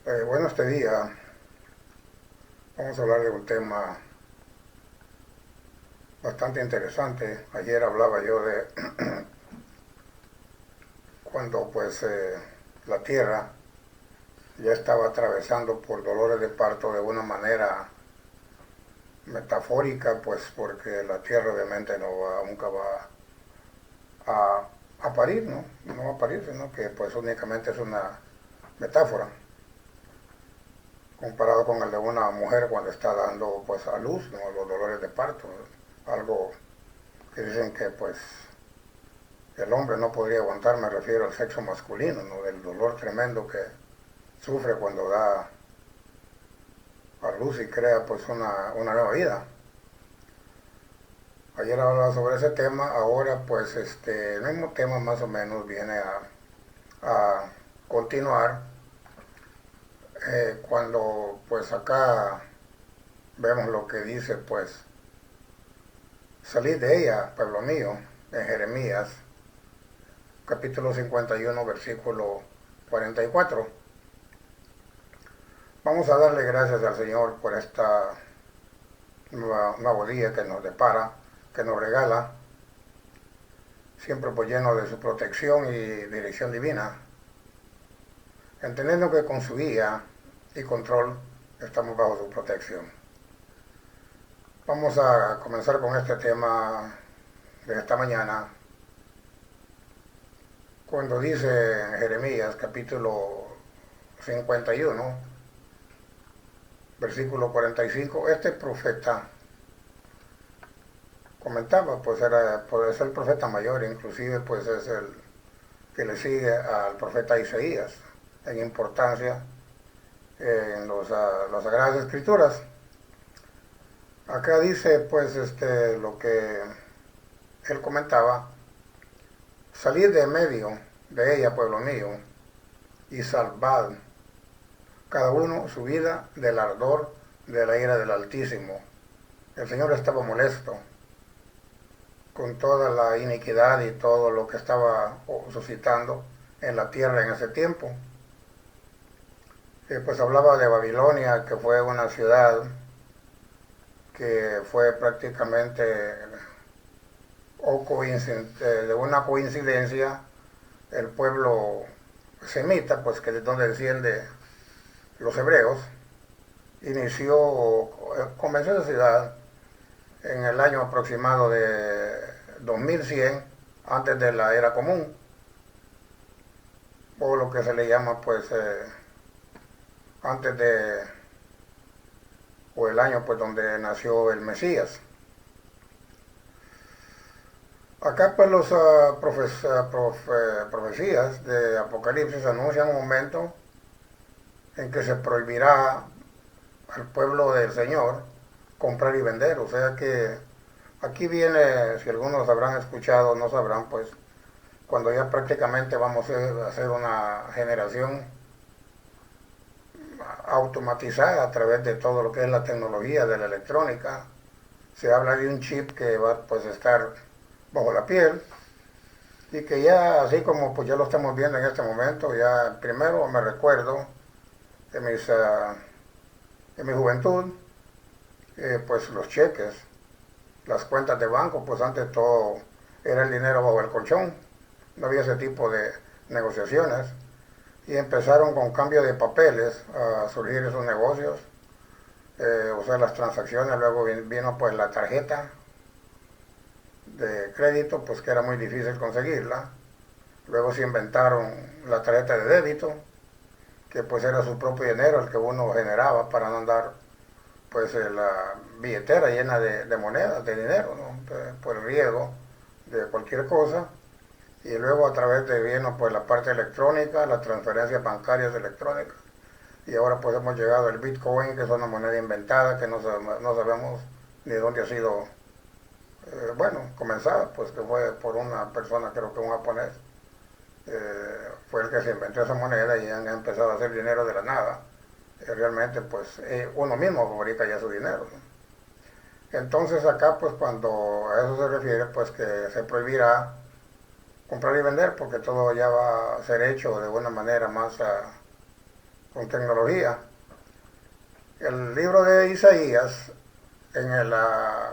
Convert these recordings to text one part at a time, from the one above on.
Bueno, este día vamos a hablar de un tema bastante interesante. Ayer hablaba yo de cuando la Tierra ya estaba atravesando por dolores de parto de una manera metafórica, pues porque la Tierra obviamente nunca va a parir, ¿no? No va a parir, sino que pues únicamente es una metáfora comparado con el de una mujer cuando está dando pues a luz, ¿no? Los dolores de parto, ¿no? Algo que dicen que pues el hombre no podría aguantar, me refiero al sexo masculino, ¿no? Del dolor tremendo que sufre cuando da a luz y crea pues una nueva vida. Ayer hablaba sobre ese tema, ahora pues el mismo tema más o menos viene a continuar cuando pues acá vemos lo que dice pues salid de ella, pueblo mío, en Jeremías capítulo 51 versículo 44. Vamos a darle gracias al Señor por esta nuevo día que nos depara, que nos regala, siempre pues lleno de su protección y dirección divina, entendiendo que con su guía y control estamos bajo su protección. Vamos a comenzar con este tema de esta mañana, cuando dice en Jeremías capítulo 51, versículo 45, este profeta comentaba, pues es el profeta mayor, inclusive pues es el que le sigue al profeta Isaías en importancia en las Sagradas Escrituras. Acá dice pues lo que él comentaba: salid de medio de ella, pueblo mío, y salvad cada uno su vida del ardor de la ira del Altísimo. El Señor estaba molesto con toda la iniquidad y todo lo que estaba suscitando en la tierra en ese tiempo. Pues hablaba de Babilonia, que fue una ciudad que fue prácticamente de una coincidencia el pueblo semita, pues que es donde desciende los hebreos, comenzó esa ciudad en el año aproximado de 2100 antes de la era común, o lo que se le llama pues antes de, o el año pues donde nació el Mesías. Acá pues los profecías de Apocalipsis anuncian un momento en que se prohibirá al pueblo del Señor comprar y vender. O sea que aquí viene, si algunos habrán escuchado, no sabrán, pues cuando ya prácticamente vamos a hacer una generación automatizada a través de todo lo que es la tecnología de la electrónica. Se habla de un chip que va pues a estar bajo la piel y que ya así como pues ya lo estamos viendo en este momento. Ya primero me recuerdo en mi juventud, pues los cheques, las cuentas de banco, pues antes todo era el dinero bajo el colchón, no había ese tipo de negociaciones, y empezaron con cambio de papeles a surgir esos negocios, o sea, las transacciones. Luego vino pues la tarjeta de crédito, pues que era muy difícil conseguirla. Luego se inventaron la tarjeta de débito, que pues era su propio dinero el que uno generaba para no andar pues la billetera llena de monedas, de dinero, ¿no? Por el riesgo de cualquier cosa. Y luego a través de vino pues la parte electrónica, las transferencias bancarias electrónicas. Y ahora pues hemos llegado al Bitcoin, que es una moneda inventada que no sabemos ni dónde ha sido, comenzada, pues que fue por una persona, creo que un japonés, fue el que se inventó esa moneda y han empezado a hacer dinero de la nada. Realmente pues uno mismo fabrica ya su dinero, ¿no? Entonces acá pues cuando a eso se refiere, pues que se prohibirá comprar y vender, porque todo ya va a ser hecho de una manera más con tecnología. El libro de Isaías, en el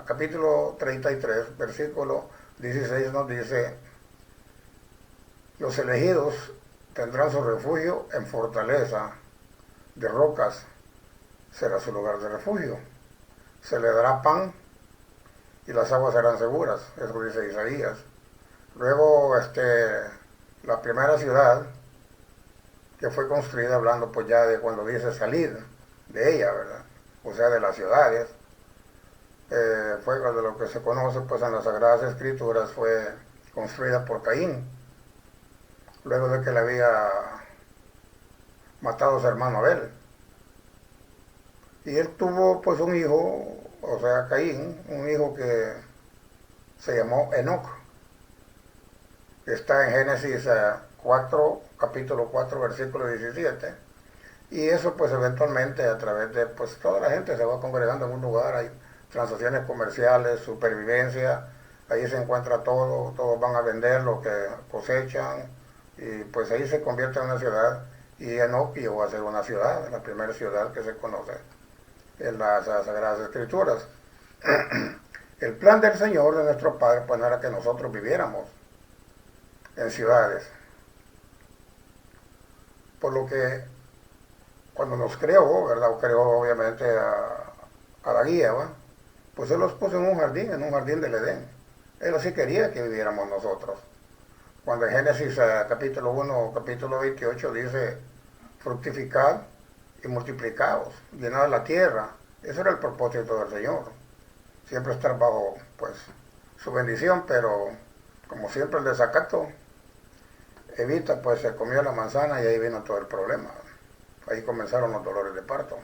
capítulo 33, versículo 16, nos dice: los elegidos tendrán su refugio en fortaleza, de rocas será su lugar de refugio. Se le dará pan y las aguas serán seguras, eso dice Isaías. Luego, la primera ciudad que fue construida, hablando pues ya de cuando dice salir de ella, ¿verdad? O sea, de las ciudades, fue de lo que se conoce pues en las Sagradas Escrituras, fue construida por Caín, luego de que le había matado a su hermano Abel. Y él tuvo pues un hijo, o sea, Caín, un hijo que se llamó Enoc. Está en Génesis 4, capítulo 4, versículo 17. Y eso pues eventualmente a través de, pues toda la gente se va congregando en un lugar, hay transacciones comerciales, supervivencia, ahí se encuentra todo, todos van a vender lo que cosechan, y pues ahí se convierte en una ciudad, y Enoc llegó a ser una ciudad, la primera ciudad que se conoce en las Sagradas Escrituras. El plan del Señor, de nuestro Padre, pues no era que nosotros viviéramos en ciudades. Por lo que cuando nos creó, ¿verdad? Creó obviamente a la guía, ¿va? Pues Él los puso en un jardín del Edén. Él así quería que viviéramos nosotros. Cuando en Génesis capítulo 1, capítulo 28 dice: fructificad y multiplicaos, llenad la tierra. Ese era el propósito del Señor. Siempre estar bajo pues su bendición, pero como siempre el desacato evita, pues se comió la manzana y ahí vino todo el problema. Ahí comenzaron los dolores de parto.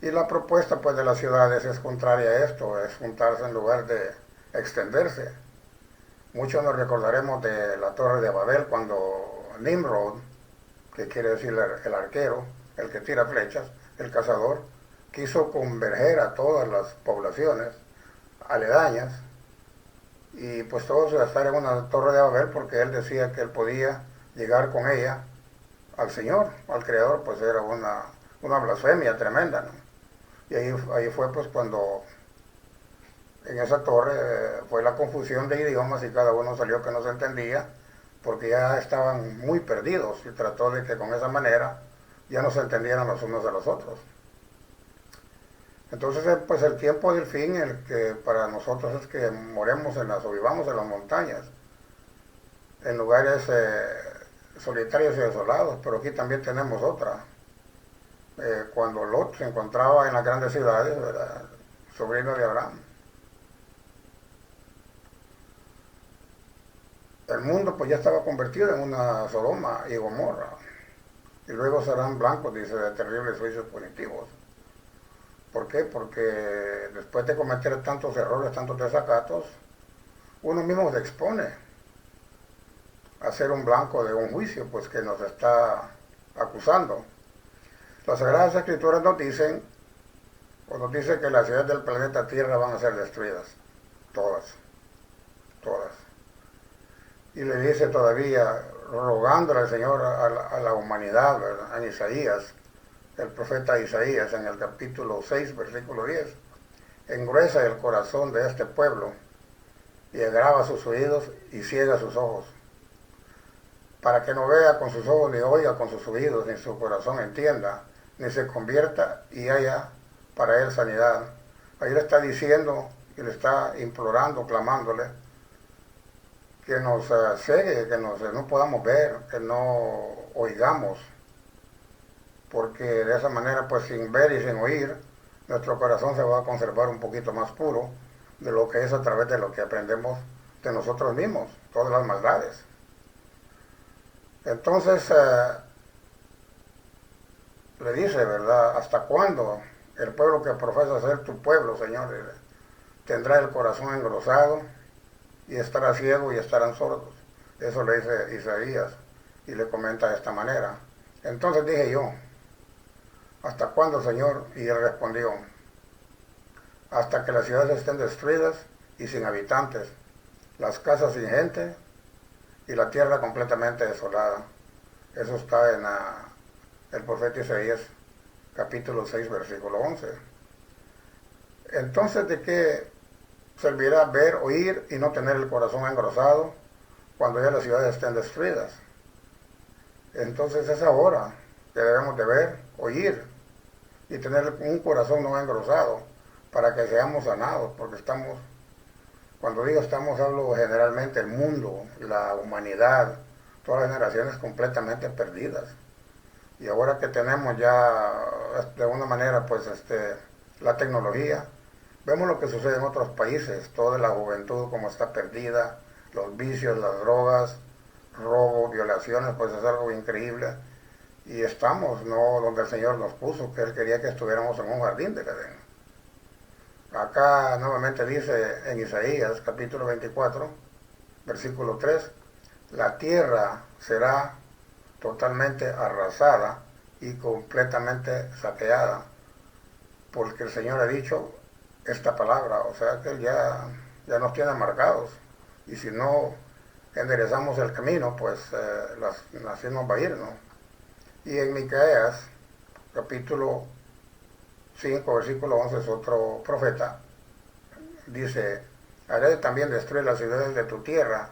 Y la propuesta pues de las ciudades es contraria a esto, es juntarse en lugar de extenderse. Muchos nos recordaremos de la Torre de Babel cuando Nimrod, que quiere decir el arquero, el que tira flechas, el cazador, quiso converger a todas las poblaciones aledañas y pues todos estar en una Torre de Babel, porque él decía que él podía llegar con ella al Señor, al Creador. Pues era una blasfemia tremenda, ¿no? Y ahí fue pues cuando en esa torre fue la confusión de idiomas y cada uno salió que no se entendía, porque ya estaban muy perdidos, y trató de que con esa manera ya no se entendieran los unos de los otros. Entonces pues el tiempo del fin, el que para nosotros es que moremos o vivamos en las montañas, en lugares solitarios y desolados. Pero aquí también tenemos otra. Cuando Lot se encontraba en las grandes ciudades, ¿verdad? Sobrino de Abraham, el mundo pues ya estaba convertido en una Sodoma y Gomorra, y luego serán blancos, dice, de terribles juicios punitivos. ¿Por qué? Porque después de cometer tantos errores, tantos desacatos, uno mismo se expone a ser un blanco de un juicio pues que nos está acusando. Las Sagradas Escrituras nos dicen que las ciudades del planeta Tierra van a ser destruidas, todas. Y le dice todavía, rogándole al Señor a la humanidad, ¿verdad? En Isaías, el profeta Isaías, en el capítulo 6, versículo 10, engruesa el corazón de este pueblo y agrava sus oídos y ciega sus ojos, para que no vea con sus ojos, ni oiga con sus oídos, ni su corazón entienda, ni se convierta y haya para él sanidad. Ahí le está diciendo y le está implorando, clamándole, que nos cegue, que no podamos ver, que no oigamos, porque de esa manera, pues sin ver y sin oír, nuestro corazón se va a conservar un poquito más puro de lo que es a través de lo que aprendemos de nosotros mismos, todas las maldades. Entonces, le dice, ¿verdad? ¿Hasta cuándo el pueblo que profesa ser tu pueblo, Señor, tendrá el corazón engrosado y estará ciego y estarán sordos? Eso le dice Isaías y le comenta de esta manera. Entonces dije yo, ¿hasta cuándo, Señor? Y él respondió, hasta que las ciudades estén destruidas y sin habitantes, las casas sin gente y la tierra completamente desolada. Eso está el profeta Isaías, capítulo 6, versículo 11. Entonces, ¿de qué servirá ver, oír y no tener el corazón engrosado cuando ya las ciudades estén destruidas? Entonces es ahora que debemos de ver, oír y tener un corazón no engrosado para que seamos sanados, porque estamos, cuando digo estamos, hablo generalmente el mundo, la humanidad, todas las generaciones completamente perdidas. Y ahora que tenemos ya de alguna manera pues la tecnología, vemos lo que sucede en otros países, toda la juventud como está perdida, los vicios, las drogas, robo, violaciones, pues es algo increíble. Y estamos, no donde el Señor nos puso, que Él quería que estuviéramos en un jardín de Edén. Acá nuevamente dice en Isaías capítulo 24, versículo 3, la tierra será totalmente arrasada y completamente saqueada, porque el Señor ha dicho esta palabra, o sea que Él ya nos tiene marcados, y si no enderezamos el camino, pues así nos va a ir, ¿no? Y en Micaías, capítulo 5, versículo 11, es otro profeta, dice, haré también destruir las ciudades de tu tierra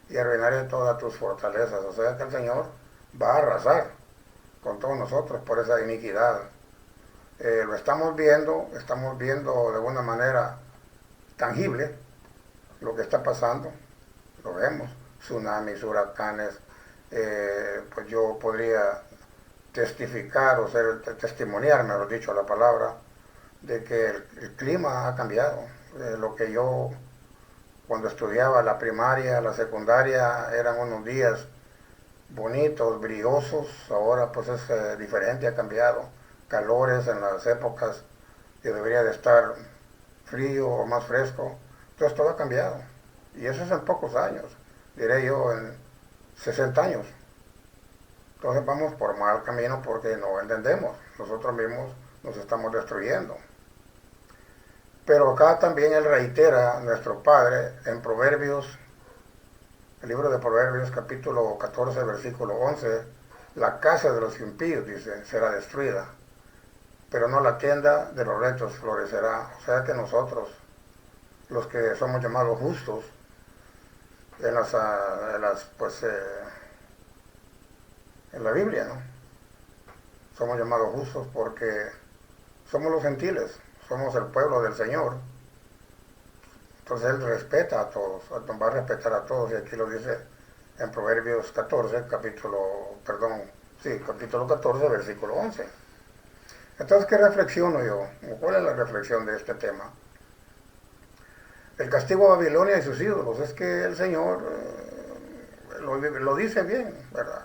y arruinaré todas tus fortalezas. O sea que el Señor va a arrasar con todos nosotros por esa iniquidad. Lo estamos viendo de alguna manera tangible lo que está pasando, lo vemos, tsunamis, huracanes, pues yo podría testificar o testimoniar, mejor dicho, la palabra, de que el clima ha cambiado. Lo que yo cuando estudiaba la primaria, la secundaria, eran unos días bonitos, brillosos, ahora pues es diferente, ha cambiado. Calores en las épocas que debería de estar frío o más fresco, entonces todo ha cambiado. Y eso es en pocos años, diré yo en 60 años. Entonces vamos por mal camino porque no entendemos, nosotros mismos nos estamos destruyendo. Pero acá también él reitera, nuestro Padre, en Proverbios, el libro de Proverbios capítulo 14, versículo 11, la casa de los impíos, dice, será destruida, pero no la tienda de los rectos florecerá. O sea que nosotros, los que somos llamados justos, en la Biblia, ¿no? Somos llamados justos porque somos los gentiles, somos el pueblo del Señor. Entonces Él respeta a todos, va a respetar a todos, y aquí lo dice en Proverbios 14, capítulo 14, versículo 11. Entonces, ¿qué reflexiono yo? ¿Cuál es la reflexión de este tema? El castigo a Babilonia y sus ídolos, es que el Señor lo dice bien, ¿verdad?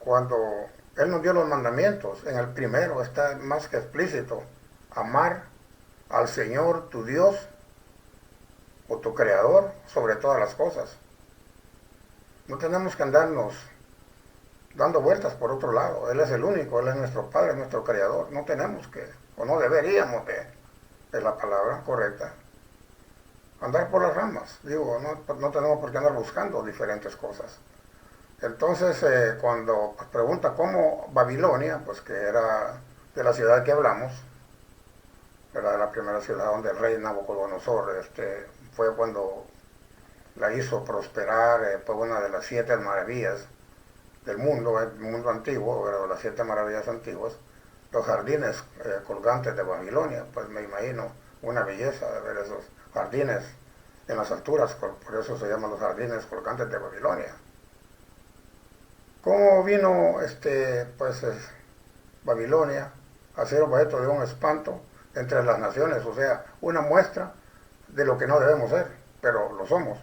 Cuando Él nos dio los mandamientos, en el primero está más que explícito, amar al Señor tu Dios o tu Creador sobre todas las cosas. No tenemos que andarnos dando vueltas por otro lado. Él es el único, Él es nuestro Padre, nuestro Creador. No tenemos que, o no deberíamos es la palabra correcta, andar por las ramas. Digo, no tenemos por qué andar buscando diferentes cosas. Entonces, cuando pregunta cómo Babilonia, pues que era de la ciudad que hablamos, era la primera ciudad donde el rey Nabucodonosor fue cuando la hizo prosperar, fue una de las 7 maravillas del mundo, el mundo antiguo, de las 7 maravillas antiguas, los jardines colgantes de Babilonia. Pues me imagino una belleza de ver esos jardines en las alturas, por eso se llaman los jardines colgantes de Babilonia. ¿Cómo vino Babilonia a ser objeto de un espanto entre las naciones? O sea, una muestra de lo que no debemos ser, pero lo somos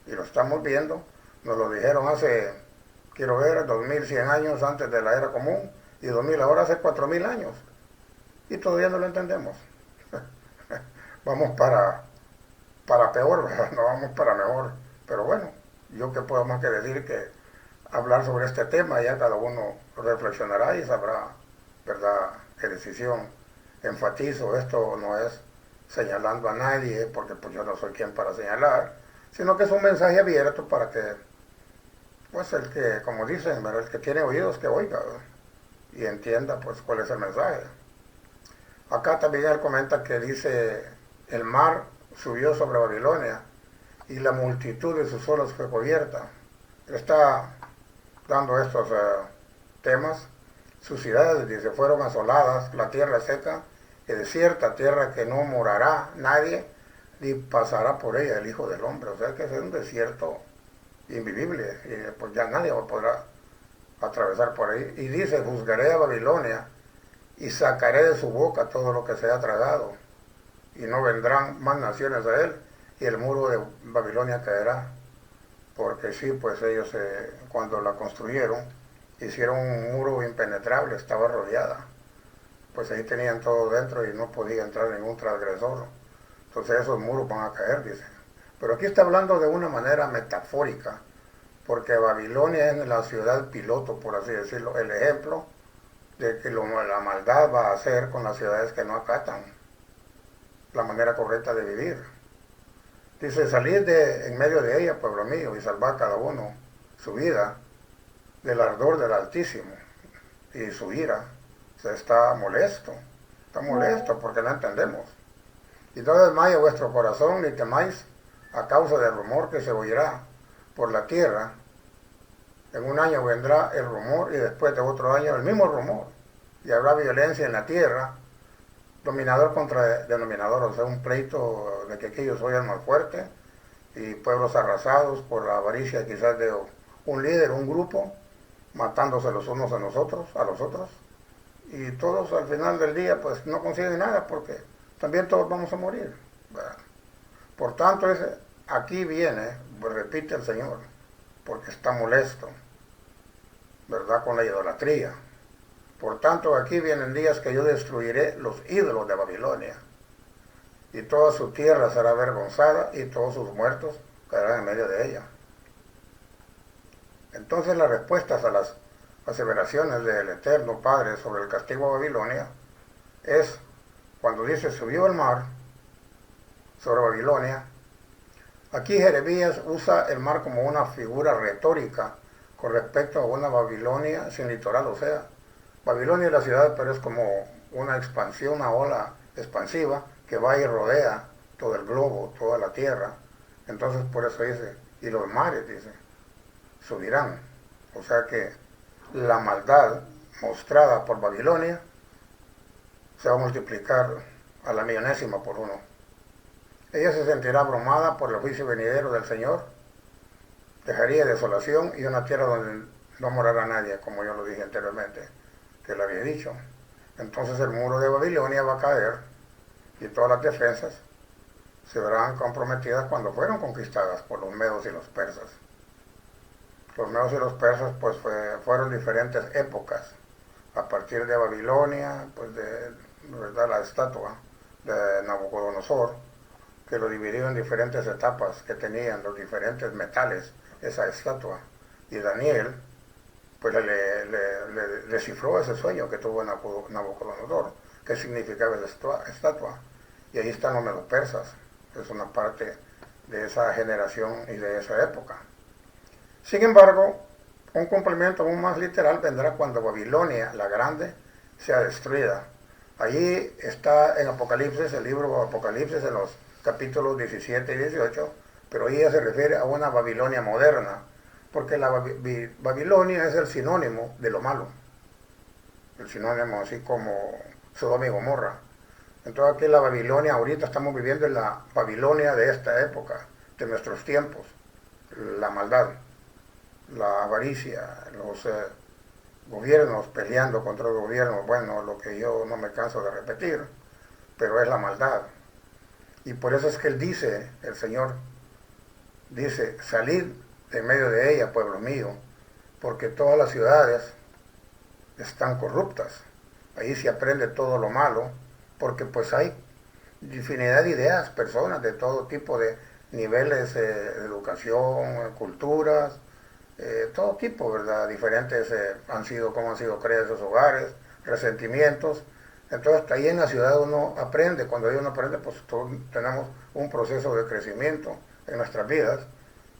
y lo estamos viendo. Nos lo dijeron hace, quiero ver, 2100 años antes de la era común, y 2000 ahora hace 4000 años, y todavía no lo entendemos. Vamos para peor, ¿verdad? No vamos para mejor, pero bueno, yo qué puedo más que decir que hablar sobre este tema, ya cada uno reflexionará y sabrá, ¿verdad?, qué decisión. Enfatizo, esto no es señalando a nadie, porque pues yo no soy quien para señalar, sino que es un mensaje abierto para que Pues el que, como dicen, ¿verdad? El que tiene oídos que oiga, ¿verdad? Y entienda pues cuál es el mensaje. Acá también él comenta que dice, el mar subió sobre Babilonia y la multitud de sus olas fue cubierta. Está dando estos temas. Sus ciudades, dice, fueron asoladas, la tierra seca y desierta, tierra que no morará nadie, ni pasará por ella el Hijo del Hombre. O sea que es un desierto invivible y pues ya nadie podrá atravesar por ahí. Y dice, juzgaré a Babilonia y sacaré de su boca todo lo que se ha tragado, y no vendrán más naciones a él, y el muro de Babilonia caerá. Porque sí, pues ellos cuando la construyeron, hicieron un muro impenetrable, estaba rodeada. Pues ahí tenían todo dentro y no podía entrar ningún transgresor. Entonces esos muros van a caer, dice. Pero aquí está hablando de una manera metafórica, porque Babilonia es la ciudad piloto, por así decirlo, el ejemplo de que la maldad va a hacer con las ciudades que no acatan la manera correcta de vivir. Dice, salid de en medio de ella, pueblo mío, y salvad cada uno su vida del ardor del Altísimo y su ira. Se está molesto porque no entendemos. Y no desmaye vuestro corazón ni temáis a causa del rumor que se oirá por la tierra. En un año vendrá el rumor y después de otro año el mismo rumor. Y habrá violencia en la tierra, dominador contra denominador, o sea, un pleito de que aquellos soy el más fuerte, y pueblos arrasados por la avaricia quizás de un líder, un grupo, matándose los unos a los otros, y todos al final del día pues no consiguen nada porque también todos vamos a morir. Por tanto, aquí viene, pues repite el Señor, porque está molesto, ¿verdad?, con la idolatría. Por tanto, aquí vienen días que yo destruiré los ídolos de Babilonia, y toda su tierra será avergonzada, y todos sus muertos caerán en medio de ella. Entonces las respuestas a las aseveraciones del Eterno Padre sobre el castigo a Babilonia es cuando dice, subió el mar sobre Babilonia. Aquí Jeremías usa el mar como una figura retórica con respecto a una Babilonia sin litoral, o sea, Babilonia es la ciudad, pero es como una expansión, una ola expansiva que va y rodea todo el globo, toda la tierra. Entonces por eso dice, y los mares, dice, subirán. O sea que la maldad mostrada por Babilonia se va a multiplicar a la millonésima por uno. Ella se sentirá abrumada por el juicio venidero del Señor, dejaría desolación y una tierra donde no morará nadie, como yo lo dije anteriormente, que le había dicho. Entonces el muro de Babilonia va a caer y todas las defensas se verán comprometidas cuando fueron conquistadas por los medos y los persas. Los medos y los persas pues fueron diferentes épocas. A partir de Babilonia, pues ¿verdad?, la estatua de Nabucodonosor, que lo dividió en diferentes etapas que tenían los diferentes metales, esa estatua. Y Daniel pues le descifró ese sueño que tuvo Nabucodonosor, qué significaba esa estatua. Y ahí están los medo-persas, es una parte de esa generación y de esa época. Sin embargo, un cumplimiento aún más literal vendrá cuando Babilonia, la grande, sea destruida. Allí está en Apocalipsis, el libro de Apocalipsis, en los capítulos 17 y 18, pero ahí ya se refiere a una Babilonia moderna, porque la Babilonia es el sinónimo de lo malo, el sinónimo así como Sodoma y Gomorra. Entonces aquí la Babilonia, ahorita estamos viviendo en la Babilonia de esta época, de nuestros tiempos, la maldad, la avaricia, los gobiernos peleando contra los gobiernos, bueno, lo que yo no me canso de repetir, pero es la maldad. Y por eso es que él dice, el Señor dice, salid de medio de ella, pueblo mío, porque todas las ciudades están corruptas. Ahí se aprende todo lo malo, porque pues hay infinidad de ideas, personas de todo tipo de niveles de educación, culturas, todo tipo, ¿verdad? Diferentes cómo han sido creados esos hogares, resentimientos. Entonces ahí en la ciudad uno aprende, cuando uno aprende pues todos tenemos un proceso de crecimiento en nuestras vidas,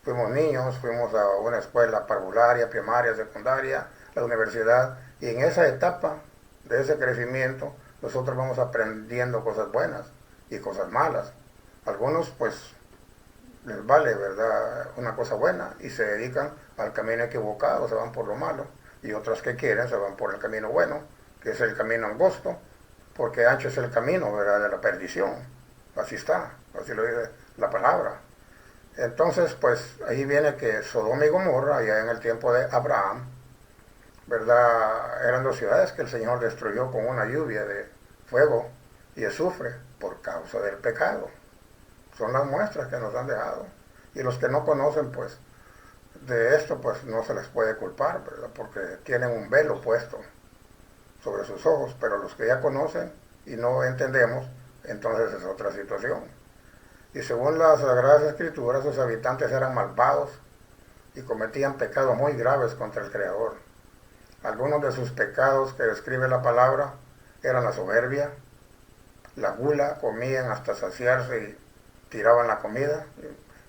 fuimos niños, fuimos a una escuela parvularia, primaria, secundaria, la universidad, y en esa etapa de ese crecimiento nosotros vamos aprendiendo cosas buenas y cosas malas. Algunos pues les vale, ¿verdad?, una cosa buena y se dedican al camino equivocado, se van por lo malo, y otros que quieren se van por el camino bueno, que es el camino angosto, porque ancho es el camino, ¿verdad?, de la perdición. Así está, así lo dice la palabra. Entonces, pues ahí viene que Sodoma y Gomorra, allá en el tiempo de Abraham, ¿verdad?, eran dos ciudades que el Señor destruyó con una lluvia de fuego y azufre por causa del pecado. Son las muestras que nos han dejado. Y los que no conocen, pues, de esto, pues no se les puede culpar, ¿verdad?, porque tienen un velo puesto sobre sus ojos, pero los que ya conocen y no entendemos, entonces es otra situación. Y según las Sagradas Escrituras, sus habitantes eran malvados y cometían pecados muy graves contra el Creador. Algunos de sus pecados que describe la palabra eran la soberbia, la gula, comían hasta saciarse y tiraban la comida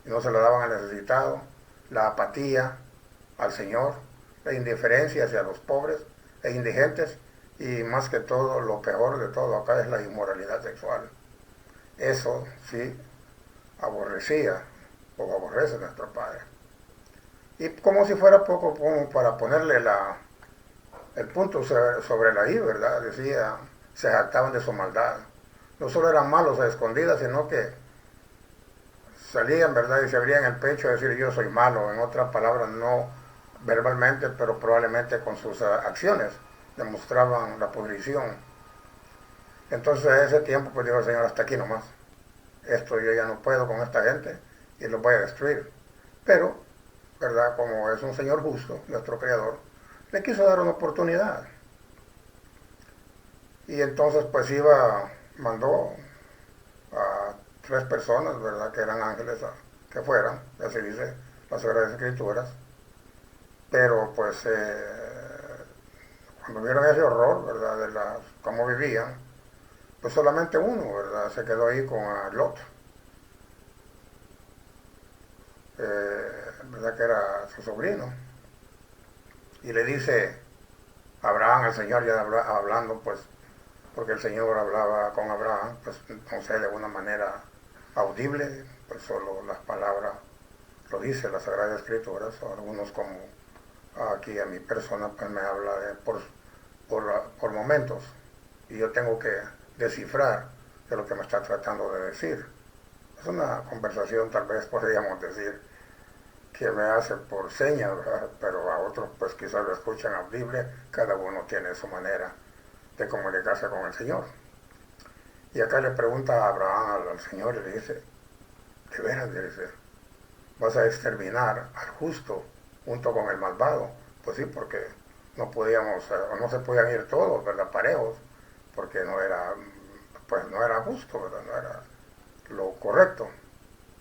y no se la daban al necesitado, la apatía al Señor, la indiferencia hacia los pobres e indigentes, y más que todo, lo peor de todo acá es la inmoralidad sexual. Eso sí aborrecía o aborrece nuestro Padre. Y como si fuera poco, como para ponerle el punto sobre la I, ¿verdad? Decía, se jactaban de su maldad. No solo eran malos a escondidas, sino que salían, ¿verdad?, y se abrían el pecho a decir yo soy malo. En otras palabras, no verbalmente, pero probablemente con sus acciones demostraban la pudrición. Entonces a ese tiempo pues dijo el Señor, hasta aquí nomás. Esto yo ya no puedo con esta gente y los voy a destruir. Pero, ¿verdad?, como es un Señor justo, nuestro Creador, le quiso dar una oportunidad. Y entonces pues mandó a 3 personas, ¿verdad?, que eran ángeles, que fueran, así dice las Sagradas Escrituras. Pero pues cuando vieron ese horror, ¿verdad?, de cómo vivían, pues solamente uno, ¿verdad?, se quedó ahí con Lot, ¿verdad?, que era su sobrino. Y le dice Abraham al Señor, ya hablando, pues, porque el Señor hablaba con Abraham, pues no sé, de una manera audible, pues solo las palabras lo dice las Sagradas Escrituras, o algunos como aquí a mi persona, pues me habla por momentos, y yo tengo que descifrar de lo que me está tratando de decir. Es una conversación, tal vez podríamos decir, que me hace por señas, ¿verdad?, pero a otros pues quizás lo escuchan audible, cada uno tiene su manera de comunicarse con el Señor. Y acá le pregunta a Abraham al Señor y le dice, ¿de veras? Le dice, ¿vas a exterminar al justo junto con el malvado? Pues sí, porque no podíamos, o no se podían ir todos, ¿verdad?, parejos, porque no era justo, ¿verdad?, no era lo correcto.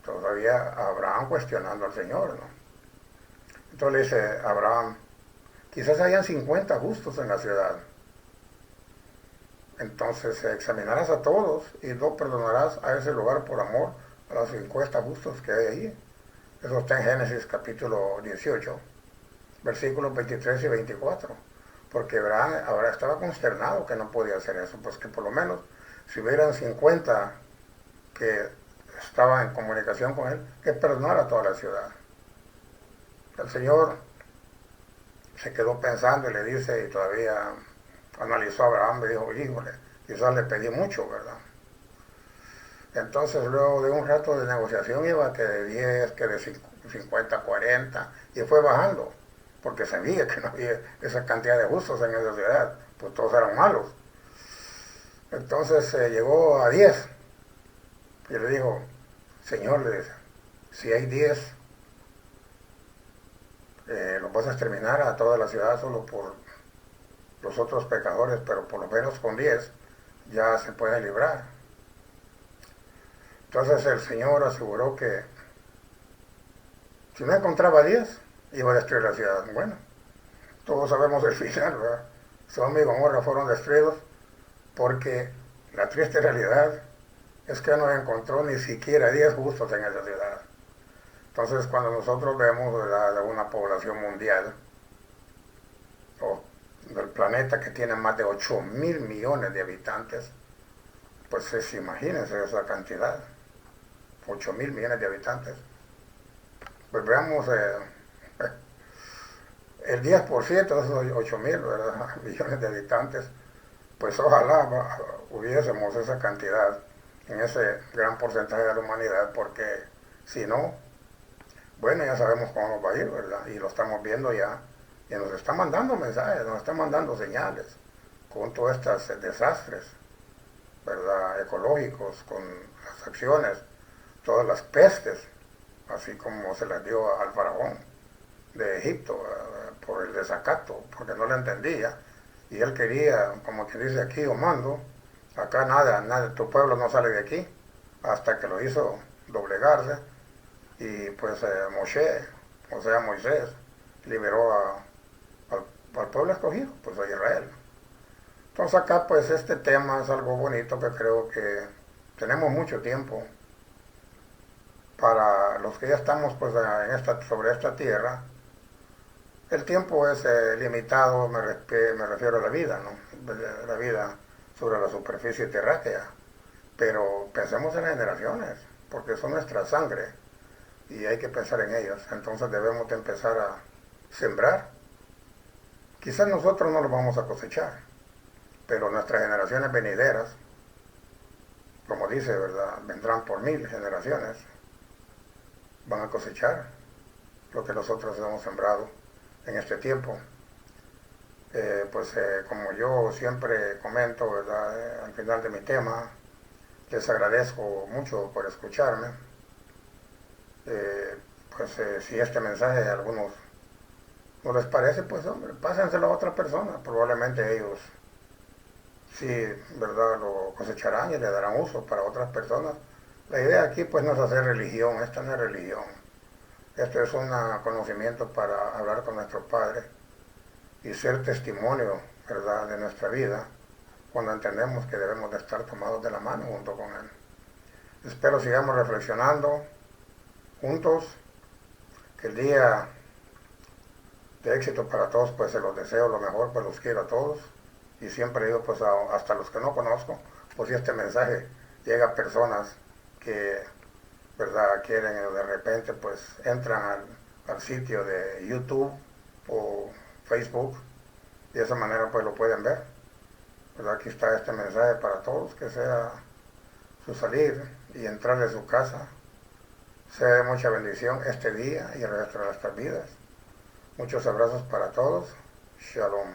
Todavía Abraham cuestionando al Señor, ¿no? Entonces le dice Abraham, quizás hayan 50 justos en la ciudad. Entonces examinarás a todos y no perdonarás a ese lugar por amor a los 50 justos que hay allí. Eso está en Génesis capítulo 18, versículos 23 y 24. Porque Abraham ahora estaba consternado que no podía hacer eso, pues que por lo menos si hubieran 50 que estaban en comunicación con él, que perdonara a toda la ciudad. El Señor se quedó pensando y le dice, y todavía analizó a Abraham y dijo, híjole, quizás le pedí mucho, ¿verdad? Entonces luego de un rato de negociación iba que de 10, que de 50, 40, y fue bajando, porque sabía que no había esa cantidad de justos en esa ciudad, pues todos eran malos. Entonces llegó a 10, y le dijo, Señor, le dice, si hay 10, los vas a exterminar a toda la ciudad solo por los otros pecadores, pero por lo menos con 10 ya se puede librar. Entonces el Señor aseguró que si no encontraba 10, iba a destruir la ciudad. Bueno, todos sabemos el final, ¿verdad? Sodoma y Gomorra fueron destruidos porque la triste realidad es que no encontró ni siquiera 10 justos en esa ciudad. Entonces, cuando nosotros vemos, ¿verdad?, de una población mundial o del planeta que tiene más de 8.000 millones de habitantes, pues imagínense esa cantidad, 8.000 millones de habitantes. Pues veamos el 10% de esos 8.000 millones de habitantes, pues ojalá hubiésemos esa cantidad en ese gran porcentaje de la humanidad, porque si no, bueno, ya sabemos cómo nos va a ir, ¿verdad? Y lo estamos viendo ya, y nos está mandando mensajes, nos está mandando señales, con todos estos desastres, ¿verdad?, ecológicos, con las acciones, todas las pestes, así como se las dio al faraón de Egipto, por el desacato, porque no le entendía, y él quería, como quien dice aquí, o mando, acá nada, tu pueblo no sale de aquí, hasta que lo hizo doblegarse, y pues Moshe, o sea Moisés, liberó al pueblo escogido, pues a Israel. Entonces acá pues este tema es algo bonito que creo que tenemos mucho tiempo para los que ya estamos pues sobre esta tierra. El tiempo es limitado, me refiero a la vida, ¿no? La vida sobre la superficie terráquea. Pero pensemos en las generaciones, porque son nuestra sangre y hay que pensar en ellas. Entonces debemos de empezar a sembrar. Quizás nosotros no lo vamos a cosechar, pero nuestras generaciones venideras, como dice, ¿verdad?, vendrán por 1000 generaciones, van a cosechar lo que nosotros hemos sembrado en este tiempo. Como yo siempre comento, ¿verdad?, al final de mi tema, les agradezco mucho por escucharme. Si este mensaje a algunos no les parece, pues hombre, pásenselo a otra persona. Probablemente ellos sí, ¿verdad?, lo cosecharán y le darán uso para otras personas. La idea aquí pues no es hacer religión, esta no es religión. Esto es un conocimiento para hablar con nuestros padres y ser testimonio, ¿verdad?, de nuestra vida, cuando entendemos que debemos de estar tomados de la mano junto con Él. Espero sigamos reflexionando juntos, que el día de éxito para todos, pues se los deseo lo mejor, pues los quiero a todos, y siempre digo, pues hasta los que no conozco, pues si este mensaje llega a personas que, ¿verdad?, quieren, de repente pues entran al sitio de YouTube o Facebook, y de esa manera pues lo pueden ver, ¿verdad? Aquí está este mensaje para todos, que sea su salir y entrar de su casa sea de mucha bendición este día y el resto de nuestras vidas. Muchos abrazos para todos. Shalom.